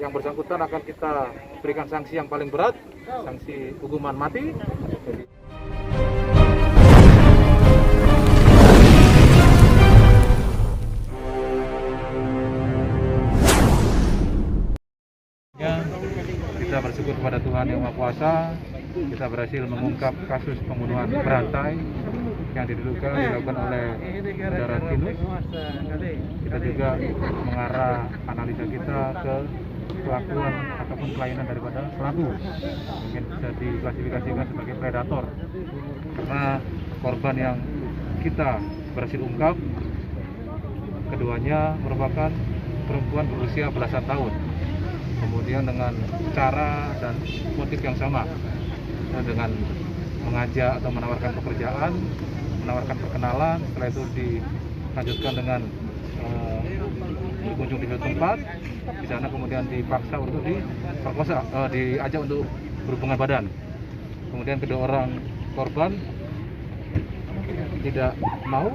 yang bersangkutan akan kita berikan sanksi yang paling berat, sanksi hukuman mati. Jadi, kita bersyukur kepada Tuhan Yang Maha Kuasa, kita berhasil mengungkap kasus pembunuhan berantai yang dilakukan oleh saudara Tinus. Kita juga mengarah analisa kita ke kelakuan ataupun kelainan daripada pelaku, mungkin bisa diklasifikasikan sebagai predator, karena korban yang kita berhasil ungkap keduanya merupakan perempuan berusia belasan tahun, kemudian dengan cara dan motif yang sama, dengan mengajak atau menawarkan pekerjaan, menawarkan perkenalan, setelah itu dilanjutkan dengan berkunjung di suatu tempat, di sana kemudian dipaksa untuk diperkosa, diajak untuk berhubungan badan. Kemudian kedua orang korban tidak mau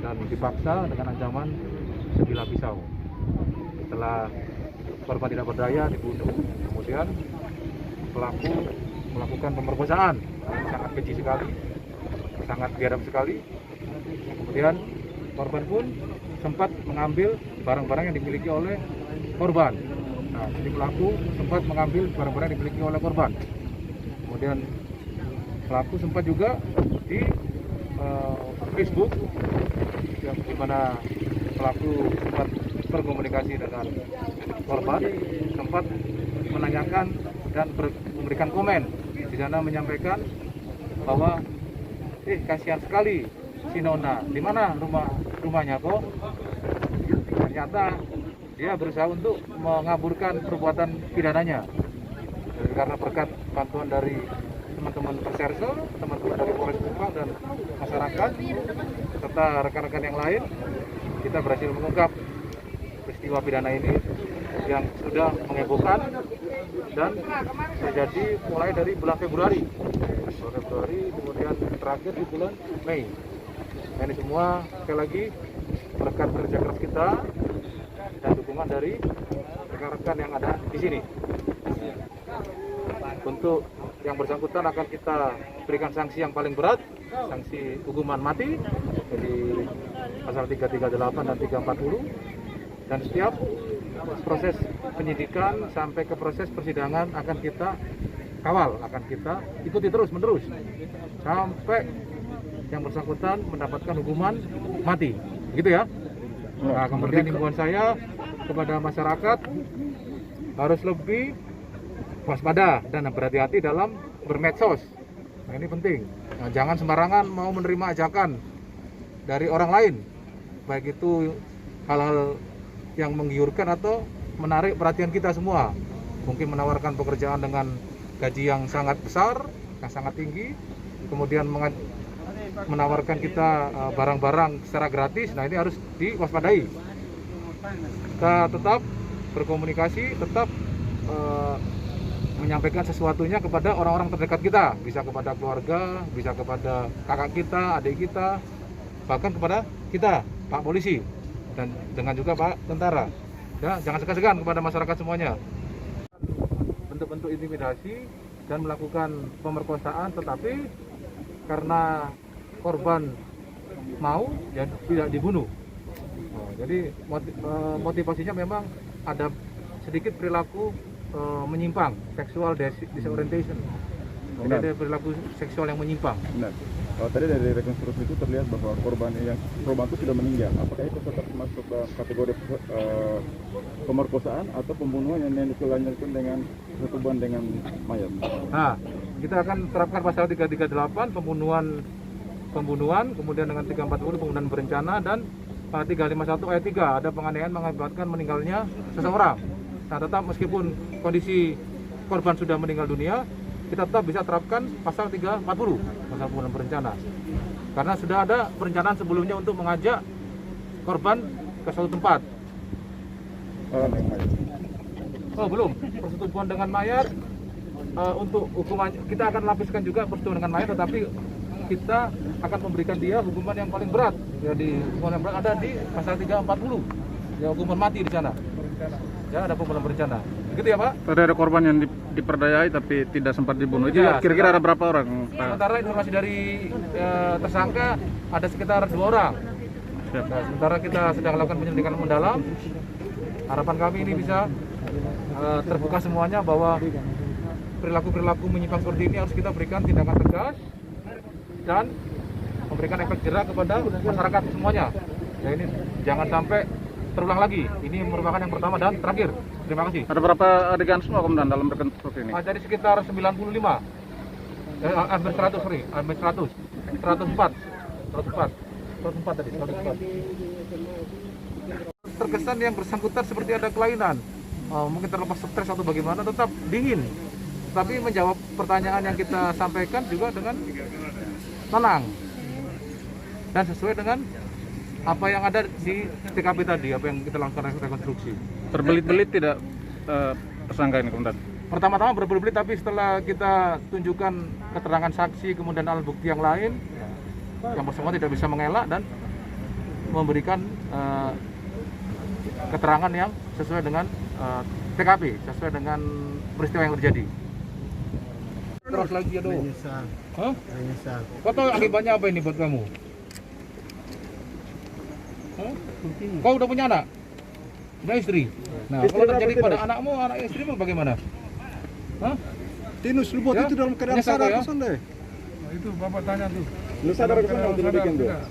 dan dipaksa dengan ancaman sebilah pisau. Setelah korban tidak berdaya, dibunuh. Kemudian pelaku melakukan pemerkosaan, sangat keji sekali, sangat biadab sekali. Kemudian korban pun sempat mengambil barang-barang yang dimiliki oleh korban. Nah, jadi pelaku sempat mengambil barang-barang yang dimiliki oleh korban. Kemudian pelaku sempat juga di Facebook, yang dimana pelaku sempat berkomunikasi dengan korban, sempat menanyakan dan memberikan komen. Di sana menyampaikan bahwa kasihan sekali si Nona, di mana rumahnya kok? Ternyata dia berusaha untuk mengaburkan perbuatan pidananya. Karena berkat bantuan dari teman-teman Perserso, teman-teman dari Polres Kupang dan masyarakat serta rekan-rekan yang lain, kita berhasil mengungkap peristiwa pidana ini yang sudah menghebohkan dan terjadi mulai dari bulan Februari, kemudian terakhir di bulan Mei. Nah, ini semua sekali lagi berkat kerja keras kita dan dukungan dari rekan-rekan yang ada di sini. Untuk yang bersangkutan akan kita berikan sanksi yang paling berat, sanksi hukuman mati, jadi pasal 338 dan 340. Dan setiap proses penyidikan sampai ke proses persidangan akan kita kawal, akan kita ikuti terus-menerus sampai yang bersangkutan mendapatkan hukuman mati, gitu ya. Nah, kemudian himbauan saya kepada masyarakat harus lebih waspada dan berhati-hati dalam bermedsos. Nah, ini penting. Nah, jangan sembarangan mau menerima ajakan dari orang lain, baik itu hal-hal yang menggiurkan atau menarik perhatian kita semua. Mungkin menawarkan pekerjaan dengan gaji yang sangat besar, yang sangat tinggi, kemudian menawarkan kita barang-barang secara gratis. Nah, ini harus diwaspadai. Kita tetap berkomunikasi, tetap menyampaikan sesuatunya kepada orang-orang terdekat kita, bisa kepada keluarga, bisa kepada kakak kita, adik kita, bahkan kepada kita, Pak Polisi, dan dengan juga Pak Tentara. Ya, jangan segan-segan kepada masyarakat semuanya. Bentuk-bentuk intimidasi dan melakukan pemerkosaan, tetapi karena korban mau, ya tidak dibunuh. Jadi motivasinya memang ada sedikit perilaku menyimpang, sexual disorientation. Jadi ada perilaku seksual yang menyimpang. Benar. Tadi dari rekonstruksi itu terlihat bahwa korban itu sudah meninggal. Apakah itu tetap masuk ke kategori pemerkosaan atau pembunuhan yang dilanjutkan dengan hubungan dengan mayat? Nah, kita akan terapkan pasal 338 pembunuhan, kemudian dengan 340 pembunuhan berencana, dan 351 ayat 3 ada penganiayaan mengakibatkan meninggalnya seseorang. Nah, tetap meskipun kondisi korban sudah meninggal dunia, kita tetap bisa terapkan pasal 340, pasal pembunuhan berencana. Karena sudah ada perencanaan sebelumnya untuk mengajak korban ke suatu tempat. Oh, belum. Persetubuhan dengan mayat, untuk hukuman kita akan lapiskan juga persetubuhan dengan mayat, tetapi kita akan memberikan dia hukuman yang paling berat. Jadi hukuman yang berat ada di pasal 340, ya, hukuman mati di sana. ya ada pembunuhan berencana. Begitu ya Pak? Tadi ada korban yang diperdayai tapi tidak sempat dibunuh. Itu Ya, kira-kira ada berapa orang? Sementara informasi dari tersangka ada sekitar 2 orang. Siap. Nah, sementara kita sedang lakukan penyelidikan mendalam. Harapan kami ini bisa terbuka semuanya bahwa perilaku-perilaku menyimpang seperti ini harus kita berikan tindakan tegas dan memberikan efek jerak kepada masyarakat semuanya. Ya ini jangan sampai terulang lagi. Ini merupakan yang pertama dan terakhir. Terima kasih. Ada berapa adegan semua komandan dalam rekonstruksi ini? Dari sekitar 95. Hampir 100, sorry. Hampir 100. 104 tadi, 104. Terkesan yang bersangkutan seperti ada kelainan. Mungkin terlepas stres atau bagaimana, tetap dingin. Tapi menjawab pertanyaan yang kita sampaikan juga dengan tenang. Dan sesuai dengan apa yang ada di TKP tadi, apa yang kita lakukan rekonstruksi. Terbelit-belit tidak tersangka ini komandan? Pertama-tama berbelit-belit, tapi setelah kita tunjukkan keterangan saksi, kemudian alat bukti yang lain, yang bersangkutan tidak bisa mengelak dan memberikan keterangan yang sesuai dengan TKP, sesuai dengan peristiwa yang terjadi. Terus lagi aduh. Menyesal. Hah? Menyesal. Kau tahu akibatnya apa ini buat kamu? Hah? Penting. Kau udah punya anak? Punya istri? Nah, Istri kalau terjadi berapa, pada Tinus? anakmu, anak istrimu bagaimana? Hah? Tinus lu buat Ya? itu dalam keadaan Menyesal sadar kau ya? kosan deh. Nah, itu Bapak tanya tuh. Lu sadar ke sana waktu dibikin tuh? Nah,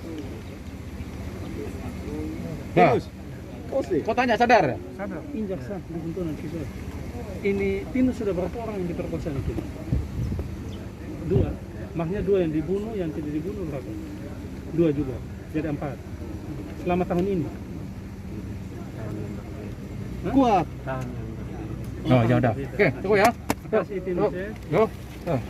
Tinus. Oh sih. kau tanya sadar? Sadar. Injak sah di buntunan kita. Ini Tinus sudah berapa orang yang diperkosa itu? 2. Maknya 2 yang dibunuh, yang tidak dibunuh berapa? 2 juga. Jadi 4. Selama tahun ini. Kuat. Oh, ya udah. Oke, tunggu ya. Terima kasih Tinus ya. Yo. Yo.